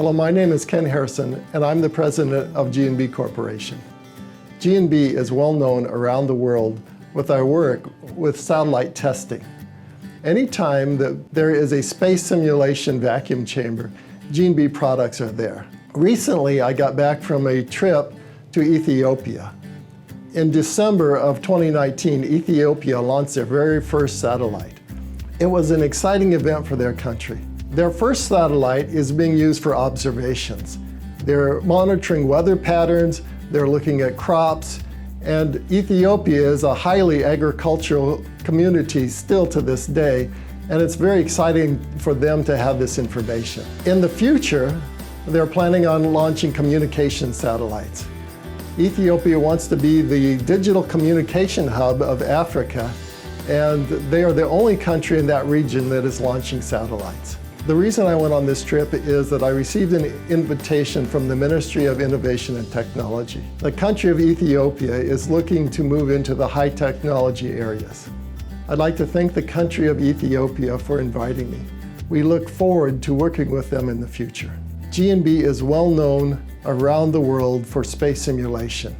Hello, my name is Ken Harrison, and I'm the president of GNB Corporation. GNB is well known around the world with our work with satellite testing. Anytime that there is a space simulation vacuum chamber, GNB products are there. Recently, I got back from a trip to Ethiopia. In December of 2019, Ethiopia launched their very first satellite. It was an exciting event for their country. Their first satellite is being used for observations. They're monitoring weather patterns, they're looking at crops, and Ethiopia is a highly agricultural community still to this day, and it's very exciting for them to have this information. In the future, they're planning on launching communication satellites. Ethiopia wants to be the digital communication hub of Africa, and they are the only country in that region that is launching satellites. The reason I went on this trip is that I received an invitation from the Ministry of Innovation and Technology. The country of Ethiopia is looking to move into the high technology areas. I'd like to thank the country of Ethiopia for inviting me. We look forward to working with them in the future. GNB is well known around the world for space simulation.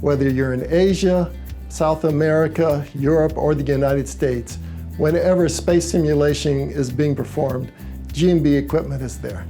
Whether you're in Asia, South America, Europe, or the United States, whenever space simulation is being performed, GNB equipment is there.